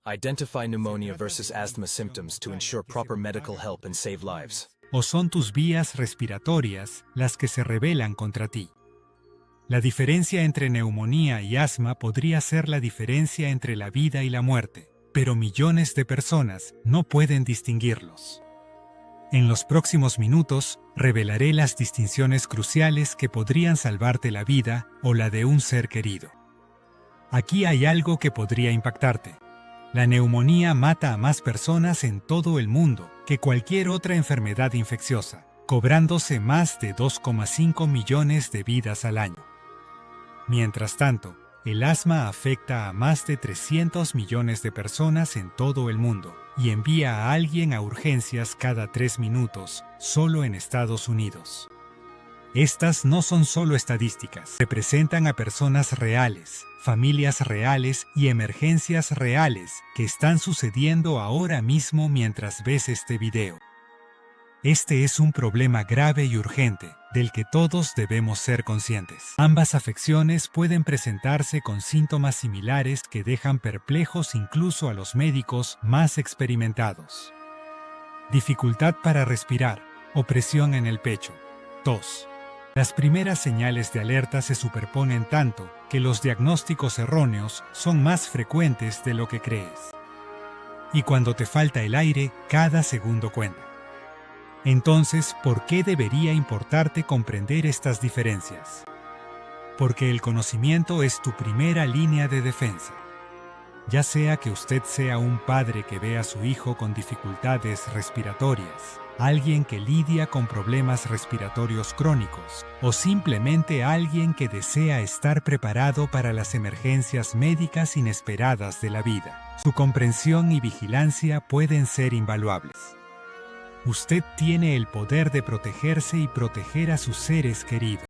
Identify pneumonia versus asthma symptoms to ensure proper medical help and save lives. ¿O son tus vías respiratorias las que se rebelan contra ti? La diferencia entre neumonía y asma podría ser la diferencia entre la vida y la muerte, pero millones de personas no pueden distinguirlos. En los próximos minutos, revelaré las distinciones cruciales que podrían salvarte la vida o la de un ser querido. Aquí hay algo que podría impactarte. La neumonía mata a más personas en todo el mundo que cualquier otra enfermedad infecciosa, cobrándose más de 2,5 millones de vidas al año. Mientras tanto, el asma afecta a más de 300 millones de personas en todo el mundo y envía a alguien a urgencias cada 3 minutos, solo en Estados Unidos. Estas no son solo estadísticas, representan a personas reales, familias reales y emergencias reales que están sucediendo ahora mismo mientras ves este video. Este es un problema grave y urgente, del que todos debemos ser conscientes. Ambas afecciones pueden presentarse con síntomas similares que dejan perplejos incluso a los médicos más experimentados. Dificultad para respirar, opresión en el pecho, tos. Las primeras señales de alerta se superponen tanto que los diagnósticos erróneos son más frecuentes de lo que crees. Y cuando te falta el aire, cada segundo cuenta. Entonces, ¿por qué debería importarte comprender estas diferencias? Porque el conocimiento es tu primera línea de defensa. Ya sea que usted sea un padre que ve a su hijo con dificultades respiratorias, alguien que lidia con problemas respiratorios crónicos, o simplemente alguien que desea estar preparado para las emergencias médicas inesperadas de la vida, su comprensión y vigilancia pueden ser invaluables. Usted tiene el poder de protegerse y proteger a sus seres queridos.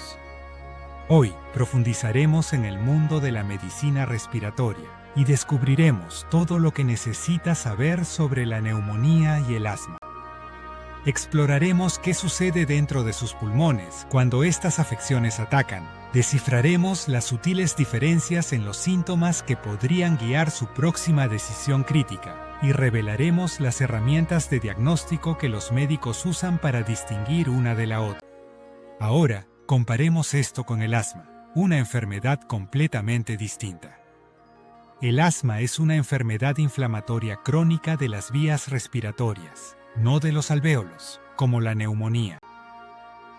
Hoy profundizaremos en el mundo de la medicina respiratoria y descubriremos todo lo que necesita saber sobre la neumonía y el asma. Exploraremos qué sucede dentro de sus pulmones cuando estas afecciones atacan. Descifraremos las sutiles diferencias en los síntomas que podrían guiar su próxima decisión crítica y revelaremos las herramientas de diagnóstico que los médicos usan para distinguir una de la otra. Ahora, comparemos esto con el asma, una enfermedad completamente distinta. El asma es una enfermedad inflamatoria crónica de las vías respiratorias, no de los alvéolos, como la neumonía.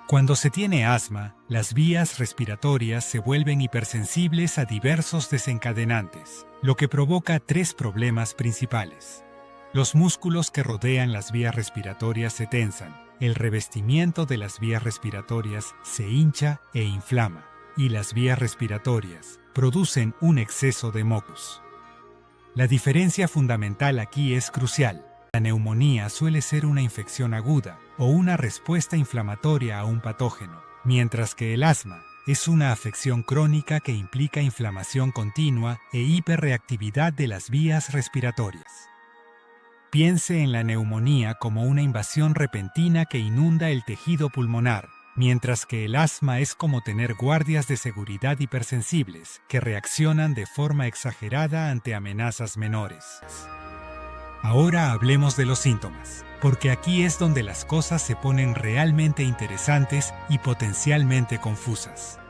Cuando se tiene asma, las vías respiratorias se vuelven hipersensibles a diversos desencadenantes, lo que provoca 3 problemas principales. Los músculos que rodean las vías respiratorias se tensan, el revestimiento de las vías respiratorias se hincha e inflama, y las vías respiratorias producen un exceso de mocos. La diferencia fundamental aquí es crucial. La neumonía suele ser una infección aguda o una respuesta inflamatoria a un patógeno, mientras que el asma es una afección crónica que implica inflamación continua e hiperreactividad de las vías respiratorias. Piense en la neumonía como una invasión repentina que inunda el tejido pulmonar, mientras que el asma es como tener guardias de seguridad hipersensibles que reaccionan de forma exagerada ante amenazas menores. Ahora hablemos de los síntomas, porque aquí es donde las cosas se ponen realmente interesantes y potencialmente confusas.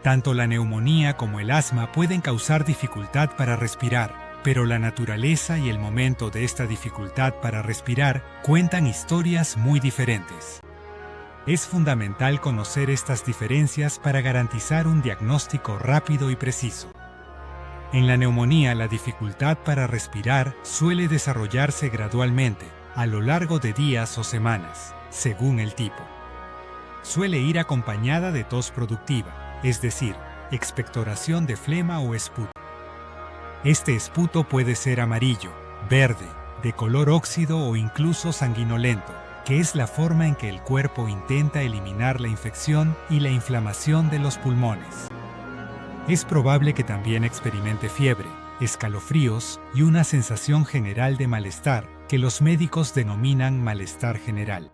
Tanto la neumonía como el asma pueden causar dificultad para respirar, pero la naturaleza y el momento de esta dificultad para respirar cuentan historias muy diferentes. Es fundamental conocer estas diferencias para garantizar un diagnóstico rápido y preciso. En la neumonía, la dificultad para respirar suele desarrollarse gradualmente, a lo largo de días o semanas, según el tipo. Suele ir acompañada de tos productiva, es decir, expectoración de flema o esputo. Este esputo puede ser amarillo, verde, de color óxido o incluso sanguinolento, que es la forma en que el cuerpo intenta eliminar la infección y la inflamación de los pulmones. Es probable que también experimente fiebre, escalofríos y una sensación general de malestar, que los médicos denominan malestar general.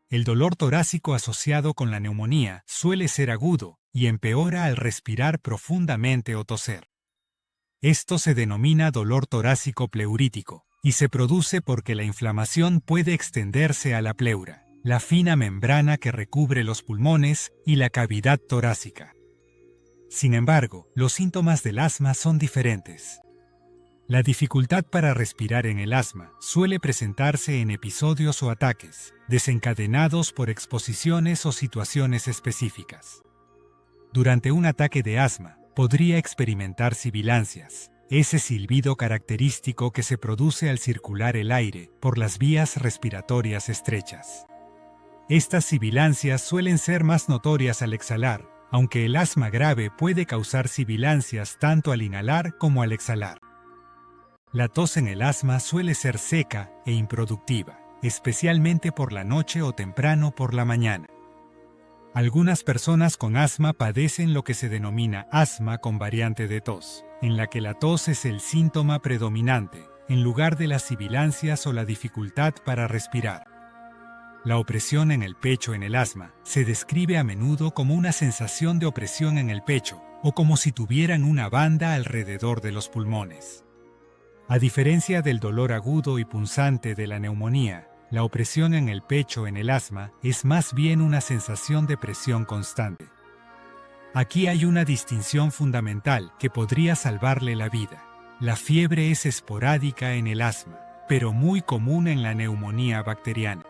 El dolor torácico asociado con la neumonía suele ser agudo y empeora al respirar profundamente o toser. Esto se denomina dolor torácico pleurítico y se produce porque la inflamación puede extenderse a la pleura, la fina membrana que recubre los pulmones y la cavidad torácica. Sin embargo, los síntomas del asma son diferentes. La dificultad para respirar en el asma suele presentarse en episodios o ataques, desencadenados por exposiciones o situaciones específicas. Durante un ataque de asma, podría experimentar sibilancias, ese silbido característico que se produce al circular el aire por las vías respiratorias estrechas. Estas sibilancias suelen ser más notorias al exhalar, aunque el asma grave puede causar sibilancias tanto al inhalar como al exhalar. La tos en el asma suele ser seca e improductiva, especialmente por la noche o temprano por la mañana. Algunas personas con asma padecen lo que se denomina asma con variante de tos, en la que la tos es el síntoma predominante, en lugar de las sibilancias o la dificultad para respirar. La opresión en el pecho en el asma se describe a menudo como una sensación de opresión en el pecho o como si tuvieran una banda alrededor de los pulmones. A diferencia del dolor agudo y punzante de la neumonía, la opresión en el pecho en el asma es más bien una sensación de presión constante. Aquí hay una distinción fundamental que podría salvarle la vida. La fiebre es esporádica en el asma, pero muy común en la neumonía bacteriana.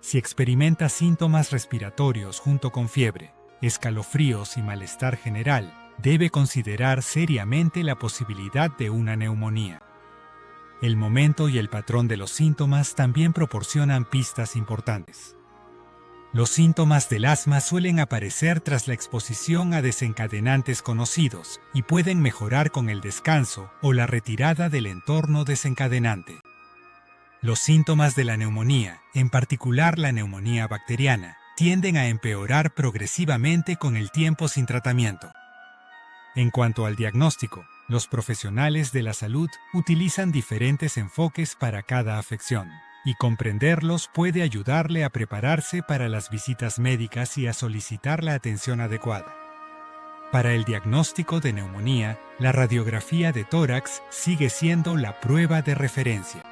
Si experimenta síntomas respiratorios junto con fiebre, escalofríos y malestar general, debe considerar seriamente la posibilidad de una neumonía. El momento y el patrón de los síntomas también proporcionan pistas importantes. Los síntomas del asma suelen aparecer tras la exposición a desencadenantes conocidos y pueden mejorar con el descanso o la retirada del entorno desencadenante. Los síntomas de la neumonía, en particular la neumonía bacteriana, tienden a empeorar progresivamente con el tiempo sin tratamiento. En cuanto al diagnóstico, los profesionales de la salud utilizan diferentes enfoques para cada afección, y comprenderlos puede ayudarle a prepararse para las visitas médicas y a solicitar la atención adecuada. Para el diagnóstico de neumonía, la radiografía de tórax sigue siendo la prueba de referencia.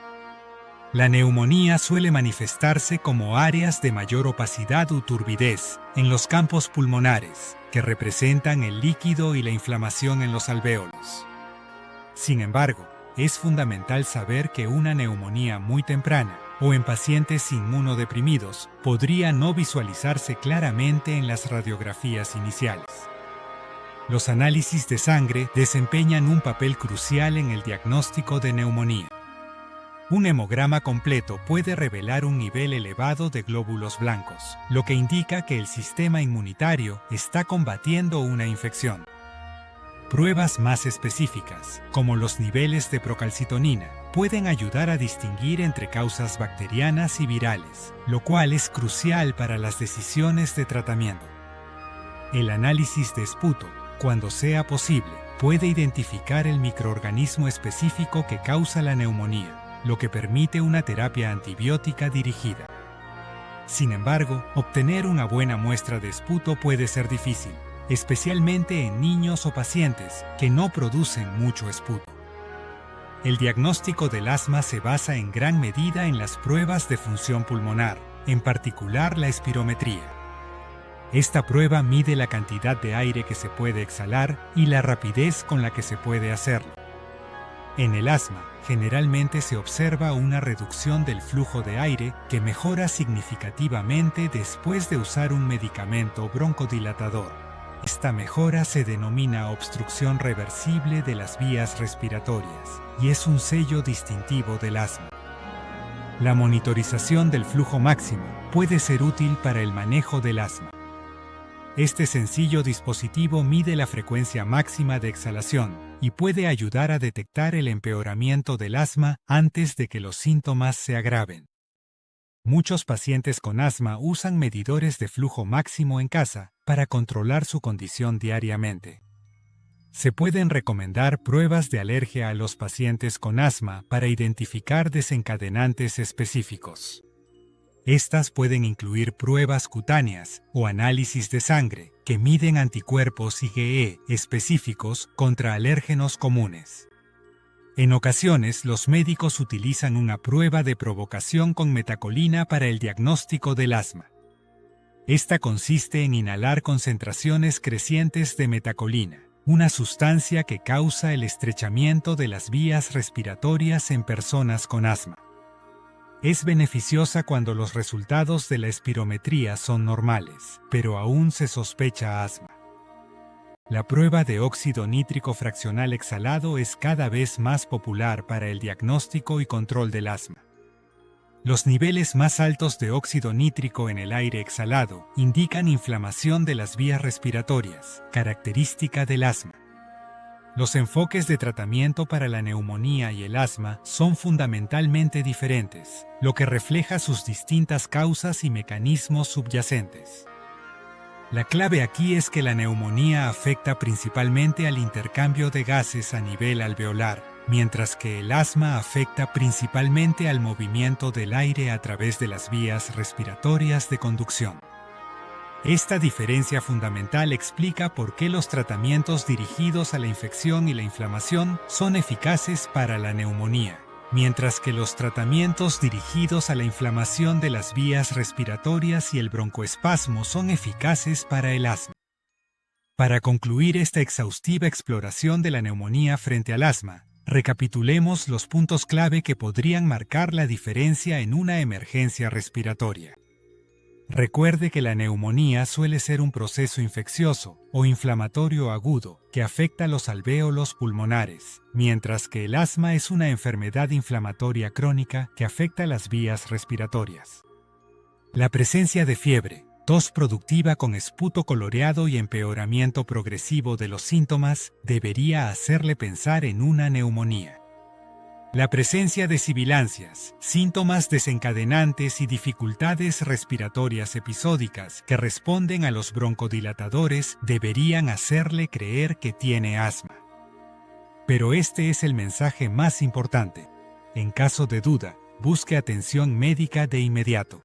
La neumonía suele manifestarse como áreas de mayor opacidad o turbidez en los campos pulmonares, que representan el líquido y la inflamación en los alvéolos. Sin embargo, es fundamental saber que una neumonía muy temprana o en pacientes inmunodeprimidos podría no visualizarse claramente en las radiografías iniciales. Los análisis de sangre desempeñan un papel crucial en el diagnóstico de neumonía. Un hemograma completo puede revelar un nivel elevado de glóbulos blancos, lo que indica que el sistema inmunitario está combatiendo una infección. Pruebas más específicas, como los niveles de procalcitonina, pueden ayudar a distinguir entre causas bacterianas y virales, lo cual es crucial para las decisiones de tratamiento. El análisis de esputo, cuando sea posible, puede identificar el microorganismo específico que causa la neumonía, lo que permite una terapia antibiótica dirigida. Sin embargo, obtener una buena muestra de esputo puede ser difícil, especialmente en niños o pacientes que no producen mucho esputo. El diagnóstico del asma se basa en gran medida en las pruebas de función pulmonar, en particular la espirometría. Esta prueba mide la cantidad de aire que se puede exhalar y la rapidez con la que se puede hacerlo. En el asma, generalmente se observa una reducción del flujo de aire que mejora significativamente después de usar un medicamento broncodilatador. Esta mejora se denomina obstrucción reversible de las vías respiratorias y es un sello distintivo del asma. La monitorización del flujo máximo puede ser útil para el manejo del asma. Este sencillo dispositivo mide la frecuencia máxima de exhalación y puede ayudar a detectar el empeoramiento del asma antes de que los síntomas se agraven. Muchos pacientes con asma usan medidores de flujo máximo en casa para controlar su condición diariamente. Se pueden recomendar pruebas de alergia a los pacientes con asma para identificar desencadenantes específicos. Estas pueden incluir pruebas cutáneas o análisis de sangre que miden anticuerpos IgE específicos contra alérgenos comunes. En ocasiones, los médicos utilizan una prueba de provocación con metacolina para el diagnóstico del asma. Esta consiste en inhalar concentraciones crecientes de metacolina, una sustancia que causa el estrechamiento de las vías respiratorias en personas con asma. Es beneficiosa cuando los resultados de la espirometría son normales, pero aún se sospecha asma. La prueba de óxido nítrico fraccional exhalado es cada vez más popular para el diagnóstico y control del asma. Los niveles más altos de óxido nítrico en el aire exhalado indican inflamación de las vías respiratorias, característica del asma. Los enfoques de tratamiento para la neumonía y el asma son fundamentalmente diferentes, lo que refleja sus distintas causas y mecanismos subyacentes. La clave aquí es que la neumonía afecta principalmente al intercambio de gases a nivel alveolar, mientras que el asma afecta principalmente al movimiento del aire a través de las vías respiratorias de conducción. Esta diferencia fundamental explica por qué los tratamientos dirigidos a la infección y la inflamación son eficaces para la neumonía, mientras que los tratamientos dirigidos a la inflamación de las vías respiratorias y el broncoespasmo son eficaces para el asma. Para concluir esta exhaustiva exploración de la neumonía frente al asma, recapitulemos los puntos clave que podrían marcar la diferencia en una emergencia respiratoria. Recuerde que la neumonía suele ser un proceso infeccioso o inflamatorio agudo que afecta los alvéolos pulmonares, mientras que el asma es una enfermedad inflamatoria crónica que afecta las vías respiratorias. La presencia de fiebre, tos productiva con esputo coloreado y empeoramiento progresivo de los síntomas debería hacerle pensar en una neumonía. La presencia de sibilancias, síntomas desencadenantes y dificultades respiratorias episódicas que responden a los broncodilatadores deberían hacerle creer que tiene asma. Pero este es el mensaje más importante. En caso de duda, busque atención médica de inmediato.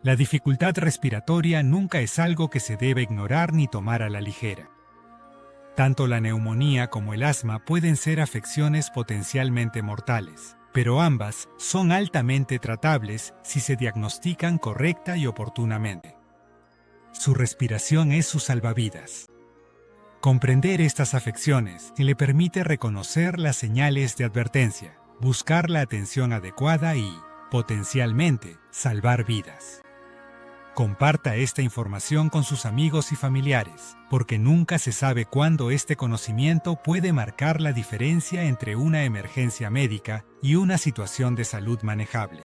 La dificultad respiratoria nunca es algo que se debe ignorar ni tomar a la ligera. Tanto la neumonía como el asma pueden ser afecciones potencialmente mortales, pero ambas son altamente tratables si se diagnostican correcta y oportunamente. Su respiración es su salvavidas. Comprender estas afecciones le permite reconocer las señales de advertencia, buscar la atención adecuada y, potencialmente, salvar vidas. Comparta esta información con sus amigos y familiares, porque nunca se sabe cuándo este conocimiento puede marcar la diferencia entre una emergencia médica y una situación de salud manejable.